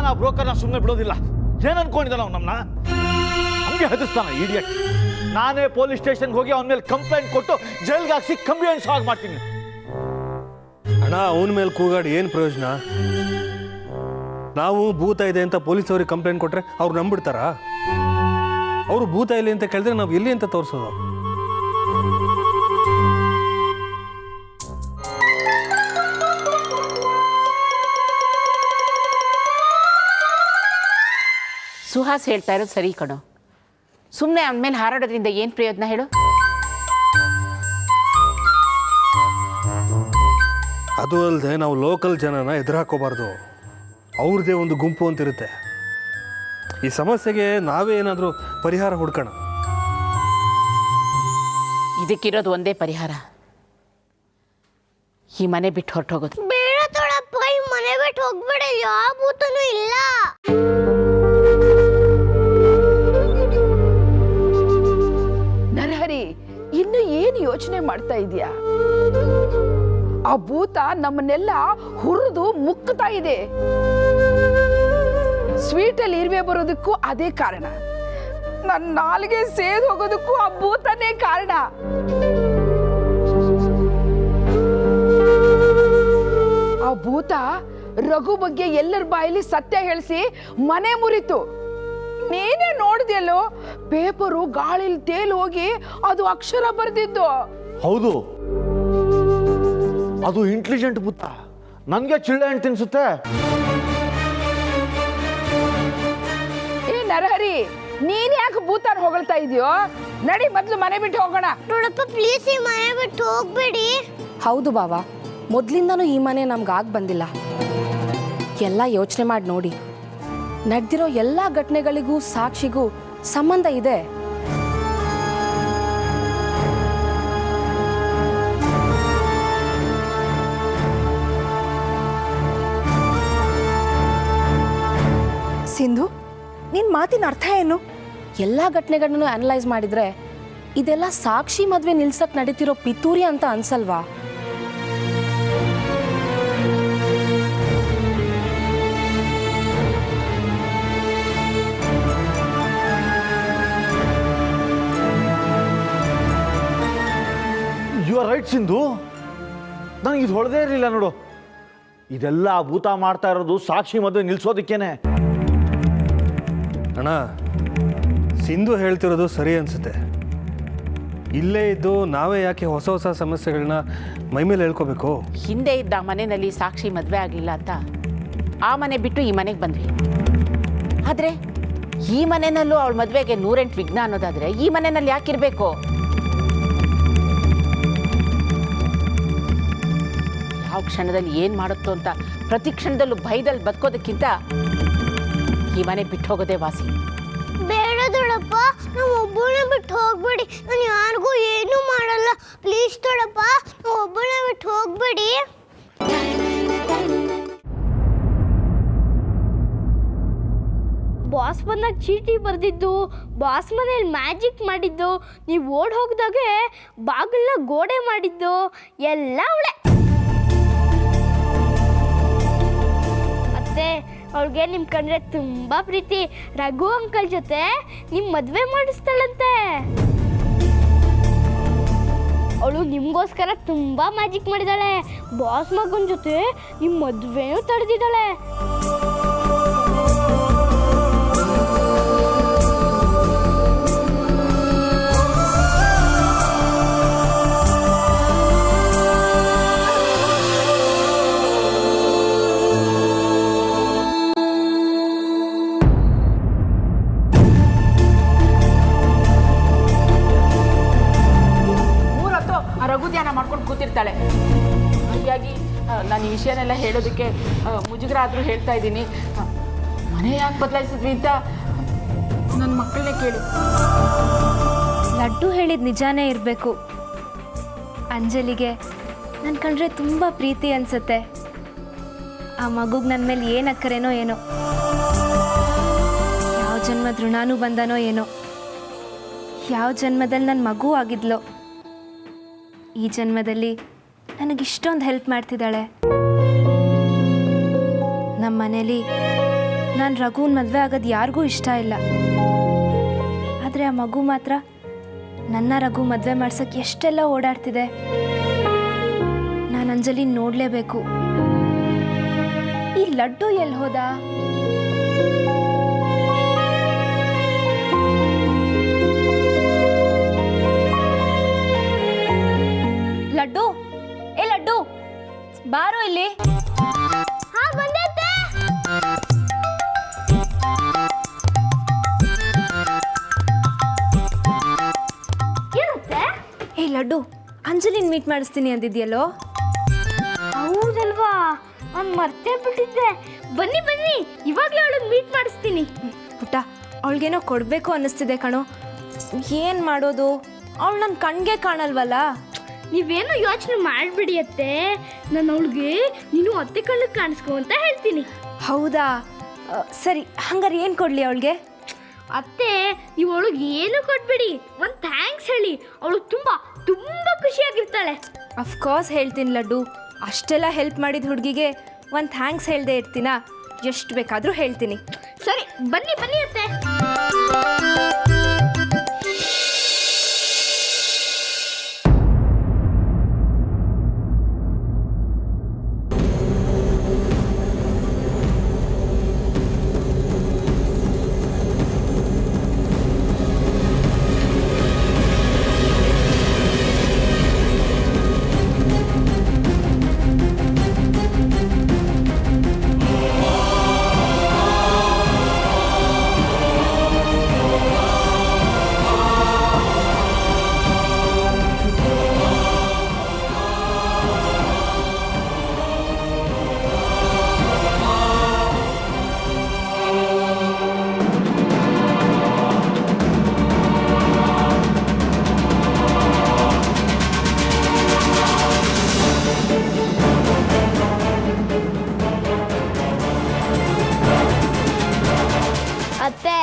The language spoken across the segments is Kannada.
ನಾನು ಆ ಬ್ರೋಕರ್ನ ಸುಮ್ಮನೆ ಬಿಡೋದಿಲ್ಲ. ಏನು ಅನ್ಕೊಂಡಿದ್ದಾನ ಅವ್ನು ನಮ್ಮನ್ನ? ಹಂಗೆ ಹೆದರ್ಸ್ತಾನ ಇಡಿಯಟ್. ನಾನೇ ಪೊಲೀಸ್ ಸ್ಟೇಷನ್ಗೆ ಹೋಗಿ ಅವನ ಮೇಲೆ ಕಂಪ್ಲೇಂಟ್ ಕೊಟ್ಟು ಜೈಲ್ಗೆ ಹಾಕ್ಸಿ ಕಂಪ್ಲೇಂಟ್ ಸಾಲ್ವ್ ಮಾಡ್ತೀನಿ. ಅಣ್ಣ, ಅವನ ಮೇಲೆ ಕೂಗಾಡಿ ಏನು ಪ್ರಯೋಜನ? ನಾವು ಭೂತ ಇದೆ ಅಂತ ಪೊಲೀಸವ್ರಿಗೆ ಕಂಪ್ಲೇಂಟ್ ಕೊಟ್ಟರೆ ಅವ್ರು ನಂಬಿಡ್ತಾರಾ? ಅವರು ಭೂತ ಇಲ್ಲ ಅಂತ ಕೇಳಿದ್ರೆ ನಾವು ಎಲ್ಲಿ ಅಂತ ತೋರಿಸೋದು? ಸುಹಾಸ್ ಹೇಳ್ತಾ ಇರೋದು ಸರಿ ಕಣೋ. ಸುಮ್ಮನೆ ಅವನ ಮೇಲೆ ಹಾರಾಡೋದ್ರಿಂದ ಏನು ಪ್ರಯೋಜನ ಹೇಳು? ಅದು ಅಲ್ಲದೆ ನಾವು ಲೋಕಲ್ ಜನನ ಎದುರಾಕೋಬಾರ್ದು. ಅವ್ರದ್ದೇ ಒಂದು ಗುಂಪು ಅಂತಿರುತ್ತೆ. ಈ ಸಮಸ್ಯೆಗೆ ನಾವೇ ಏನಾದರೂ ಪರಿಹಾರ ಹುಡ್ಕೋಣ. ಇದಕ್ಕಿರೋದು ಒಂದೇ ಪರಿಹಾರ, ಈ ಮನೆ ಬಿಟ್ಟು ಹೊರಟೋಗೋದು. ಬೇಡ ದೊಡ್ಡಪ್ಪ, ಈ ಮನೆ ಬಿಟ್ಟು ಹೋಗ್ಬೇಡ, ಯಾವ ಭೂತನೂ ಇಲ್ಲ. ನರಹರಿ, ಇನ್ನು ಏನು ಯೋಚನೆ ಮಾಡ್ತಾ ಇದೀಯಾ? ಆ ಭೂತ ನಮ್ಮನ್ನೆಲ್ಲ ಹುರಿದು ಮುಕ್ಕುತ್ತಾ ಇದೆ. ಸ್ವೀಟಲ್ಲಿ ಇರುವೆ ಬರೋದಕ್ಕೂ ಅದೇ ಕಾರಣ. ನನ್ನ ನಾಲಿಗೆ ಸೇದ್ ಹೋಗೋದಕ್ಕೂ ಆ ಭೂತನೇ ಕಾರಣ. ಆ ಭೂತ ರಘು ಬಗ್ಗೆ ಎಲ್ಲರ ಬಾಯಲ್ಲಿ ಸತ್ಯ ಹೇಳಿಸಿ ಮನೆ ಮುರಿತು. ನೀನೇ ನೋಡಿದೆಯಲ್ಲೋ, ಪೇಪರು ಗಾಳಿಲಿ ತೇಲಿ ಹೋಗಿ ಅದು ಅಕ್ಷರ ಬರೆದಿದ್ದು. ಹೌದು, ಅದು ಇಂಟೆಲಿಜೆಂಟ್ ಭೂತ. ನನಗೆ ಚಿಳ್ಳೆ ಹಣ್ಣು ತಿನ್ಸುತ್ತೆ. ಏ ನರಹರಿ, ನೀನ್ ಯಾಕೆ ಭೂತಾನ್ ಹೊಗಳ್ತಾ ಇದೆಯೋ? ನಡಿ ಮೊದ್ಲು ಮನೆ ಬಿಟ್ಟು ಹೋಗೋಣ. ದೊಡ್ಡಪ್ಪ ಪ್ಲೀಸ್, ಈ ಮನೆ ಬಿಟ್ಟು ಹೋಗ್ಬೇಡಿ. ಹೌದು ಬಾವಾ, ಮೊದಲಿಂದನೂ ಈ ಮನೆ ನಮ್ಗೆ ಬಂದಿಲ್ಲ. ಎಲ್ಲ ಯೋಚನೆ ಮಾಡಿ ನೋಡಿ, ನಡೆದಿರೋ ಎಲ್ಲ ಘಟನೆಗಳಿಗೂ ಸಾಕ್ಷಿಗೂ ಸಂಬಂಧ ಇದೆ. ಸಿಂಧು, ನಿನ್ನ ಮಾತಿನ ಅರ್ಥ ಏನು? ಎಲ್ಲ ಘಟನೆಗಳನ್ನು ಅನಲೈಸ್ ಮಾಡಿದ್ರೆ ಇದೆಲ್ಲ ಸಾಕ್ಷಿ ಮದುವೆ ನಿಲ್ಸಕ್ ನಡೀತಿರೋ ಪಿತೂರಿ ಅಂತ ಅನ್ಸಲ್ವಾ? ಯು ಆರ್ ರೈಟ್ ಸಿಂಧು, ನನಗೆ ಇದು ಹೊಳದೇ ಇರಲಿಲ್ಲ ನೋಡು. ಇದೆಲ್ಲ ಭೂತ ಮಾಡ್ತಾ ಇರೋದು ಸಾಕ್ಷಿ ಮದುವೆ ನಿಲ್ಸೋದಕ್ಕೇನೆ. ಅಣ್ಣ, ಸಿಂಧು ಹೇಳ್ತಿರೋದು ಸರಿ ಅನ್ಸುತ್ತೆ. ಇಲ್ಲೇ ಇದ್ದು ನಾವೇ ಯಾಕೆ ಹೊಸ ಹೊಸ ಸಮಸ್ಯೆಗಳನ್ನ ಮೈಮೇಲೆ ಹೇಳ್ಕೋಬೇಕು? ಹಿಂದೆ ಇದ್ದ ಮನೆಯಲ್ಲಿ ಸಾಕ್ಷಿ ಮದುವೆ ಆಗಲಿಲ್ಲ ಅಂತ ಆ ಮನೆ ಬಿಟ್ಟು ಈ ಮನೆಗೆ ಬಂದ್ವಿ. ಆದರೆ ಈ ಮನೆಯಲ್ಲೂ ಅವಳ ಮದುವೆಗೆ 108 ವಿಘ್ನ ಅನ್ನೋದಾದರೆ ಈ ಮನೆಯಲ್ಲಿ ಯಾಕಿರಬೇಕು? ಯಾವ ಕ್ಷಣದಲ್ಲಿ ಏನು ಮಾಡುತ್ತೋ ಅಂತ ಪ್ರತಿ ಕ್ಷಣದಲ್ಲೂ ಭಯದಲ್ಲಿ ಬದುಕೋದಕ್ಕಿಂತ ಈ ಮನೆ ಬಿಟ್ಟು ಹೋಗೋದೇ ವಾಸಿ. ಬೇಡ ದೊಡ್ಡಪ್ಪ, ನಾವು ಒಬ್ಬನೇ ಬಿಟ್ಟು ಹೋಗ್ಬೇಡಿ. ನಾನು ಯಾರಿಗೂ ಏನೂ ಮಾಡಲ್ಲ. ಪ್ಲೀಸ್ ದೊಡ್ಡಪ್ಪ, ನಾವು ಒಬ್ಬನೇ ಬಿಟ್ಟು ಹೋಗ್ಬೇಡಿ. ಬಾಸ್ ಬಂದಾಗ ಚೀಟಿ ಬರೆದಿದ್ದು, ಬಾಸ್ ಮನೇಲಿ ಮ್ಯಾಜಿಕ್ ಮಾಡಿದ್ದು, ನೀವು ಓಡ್ ಹೋಗಿದಾಗೆ ಬಾಗಿಲನ್ನ ಗೋಡೆ ಮಾಡಿದ್ದು ಎಲ್ಲ ಅವಳೆ. ಮತ್ತೆ ಅವಳಿಗೆ ನಿಮ್ಮ ಕಂಡ್ರೆ ತುಂಬ ಪ್ರೀತಿ. ರಘು ಅಂಕಲ್ ಜೊತೆ ನಿಮ್ಮ ಮದುವೆ ಮಾಡಿಸ್ತಾಳಂತೆ. ಅವಳು ನಿಮಗೋಸ್ಕರ ತುಂಬ ಮ್ಯಾಜಿಕ್ ಮಾಡಿದಾಳೆ. ಬಾಸ್ ಮಗನ ಜೊತೆ ನಿಮ್ಮ ಮದುವೆನೂ ತಡೆದಿದ್ದಾಳೆ. ರಘು ಧ್ಯಾನ ಮಾಡ್ಕೊಂಡು ಕೂತಿರ್ತಾಳೆ. ಹಾಗಾಗಿ ನಾನು ಈ ವಿಷಯನೆಲ್ಲ ಹೇಳೋದಕ್ಕೆ ಮುಜುಗರ ಆದರೂ ಹೇಳ್ತಾ ಇದ್ದೀನಿ. ಮನೆ ಯಾಕೆ ಬದಲಾಯಿಸಿದ್ವಿ ಅಂತ ನನ್ನ ಮಕ್ಕಳನ್ನೇ ಕೇಳಿ. ಲಡ್ಡು ಹೇಳಿದ ನಿಜಾನೇ ಇರಬೇಕು. ಅಂಜಲಿಗೆ ನನ್ನ ಕಂಡ್ರೆ ತುಂಬ ಪ್ರೀತಿ ಅನಿಸುತ್ತೆ. ಆ ಮಗುಗೆ ನನ್ನ ಮೇಲೆ ಏನು ಅಕ್ಕರೇನೋ ಏನೋ, ಯಾವ ಜನ್ಮದ ಋಣಾನು ಬಂದನೋ ಏನೋ, ಯಾವ ಜನ್ಮದಲ್ಲಿ ನನ್ನ ಮಗು ಆಗಿದ್ಲೋ, ಈ ಜನ್ಮದಲ್ಲಿ ನನಗಿಷ್ಟೊಂದು ಹೆಲ್ಪ್ ಮಾಡ್ತಿದ್ದಾಳೆ. ನಮ್ಮ ಮನೇಲಿ ನಾನು ರಘುವನ್ ಮದುವೆ ಆಗೋದು ಯಾರಿಗೂ ಇಷ್ಟ ಇಲ್ಲ. ಆದರೆ ಆ ಮಗು ಮಾತ್ರ ನನ್ನ ರಘು ಮದುವೆ ಮಾಡ್ಸೋಕ್ಕೆ ಎಷ್ಟೆಲ್ಲ ಓಡಾಡ್ತಿದೆ. ನಾನು ಅಂಜಲಿ ನೋಡಲೇಬೇಕು. ಈ ಲಡ್ಡು ಎಲ್ಲಿ ಹೋದ? ಲಡ್ಡು, ಏ ಲಡ್ಡು, ಬಾರೋ ಇಲ್ಲಿ. ಏ ಲಡ್ಡು, ಅಂಜಲಿನ್ ಮೀಟ್ ಮಾಡಿಸ್ತೀನಿ ಅಂದಿದ್ಯಲ್ಲೋ? ಹೌದಲ್ವಾ, ನಾನು ಮರ್ತೇ ಬಿಟ್ಟಿದ್ದೆ. ಬನ್ನಿ ಬನ್ನಿ, ಇವಾಗಲೇ ಅವಳನ್ನ ಮೀಟ್ ಮಾಡಿಸ್ತೀನಿ. ಪುಟ್ಟ, ಅವಳಿಗೇನೋ ಕೊಡಬೇಕು ಅನ್ನಿಸ್ತಿದೆ ಕಣೋ. ಏನು ಮಾಡೋದು? ಅವಳು ನನ್ನ ಕಣ್ಗೆ ಕಾಣಲ್ವಲ್ಲ. ನೀವೇನೋ ಯೋಚನೆ ಮಾಡಿಬಿಡಿ ಅತ್ತೆ, ನಾನು ಅವಳಿಗೆ ನೀನು ಅತ್ತೆ ಕಣ್ಣು ಕಾಣಿಸ್ಕೊ ಅಂತ ಹೇಳ್ತೀನಿ. ಹೌದಾ? ಸರಿ, ಹಂಗಾರೆ ಏನು ಕೊಡಲಿ ಅವಳಿಗೆ? ಅತ್ತೆ, ನೀವು ಅವಳಿಗೆ ಏನು ಕೊಟ್ಬಿಡಿ, ಒಂದು ಥ್ಯಾಂಕ್ಸ್ ಹೇಳಿ. ಅವಳು ತುಂಬ ತುಂಬ ಖುಷಿಯಾಗಿರ್ತಾಳೆ. ಅಫ್ಕೋರ್ಸ್ ಹೇಳ್ತೀನಿ ಲಡ್ಡು. ಅಷ್ಟೆಲ್ಲ ಹೆಲ್ಪ್ ಮಾಡಿದ ಹುಡುಗಿಗೆ ಒಂದು ಥ್ಯಾಂಕ್ಸ್ ಹೇಳದೆ ಇರ್ತೀನಾ? ಎಷ್ಟು ಬೇಕಾದರೂ ಹೇಳ್ತೀನಿ. ಸರಿ, ಬನ್ನಿ ಬನ್ನಿ ಅತ್ತೆ. ಅತ್ತೆ,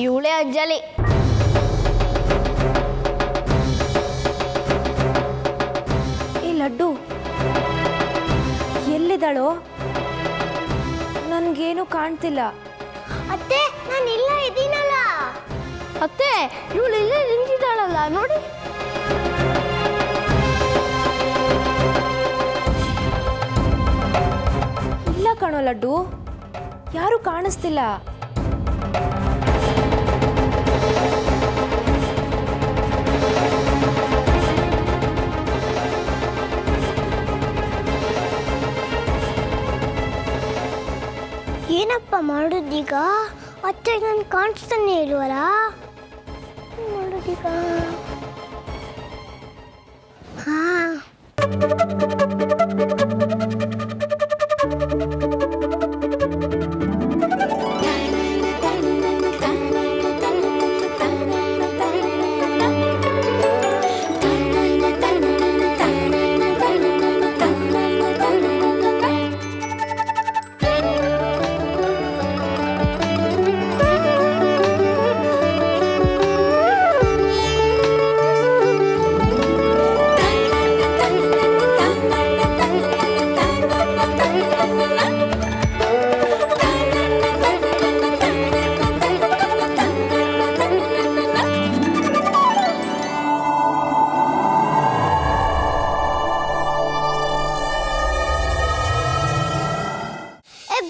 ಇವಳೇ ಅಂಜಲಿ. ಈ ಲಡ್ಡು ಎಲ್ಲಿದ್ದಾಳೋ? ನನಗೇನು ಕಾಣ್ತಿಲ್ಲ. ಅತ್ತೆ, ನಾನು ಇಲ್ಲ ಇದ್ದೀನಲ್ಲ. ಅತ್ತೆ, ಇವಳು ಇಲ್ಲೇ ನಿಂತಿದ್ದಾಳಲ್ಲ, ನೋಡಿ. ಇಲ್ಲ ಕಣೋ ಲಡ್ಡು, ಯಾರೂ ಕಾಣಿಸ್ತಿಲ್ಲ. ಏನಪ್ಪ ಮಾಡೋದೀಗ? ಅತ್ತೆ ನಾನು ಕಾಣಿಸ್ತಾನೆ ಇಲ್ವಲ್ಲ, ಮಾಡೋದೀಗ? ಹಾ,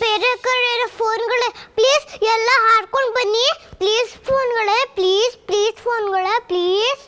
ಬೇರೆ ಕಡೆ ಫೋನ್ಗಳೇ ಪ್ಲೀಸ್ ಎಲ್ಲ ಹಾಡ್ಕೊಂಡು ಬನ್ನಿ. ಪ್ಲೀಸ್ ಫೋನ್ಗಳೇ, ಪ್ಲೀಸ್ ಪ್ಲೀಸ್ ಫೋನ್ಗಳೇ, ಪ್ಲೀಸ್.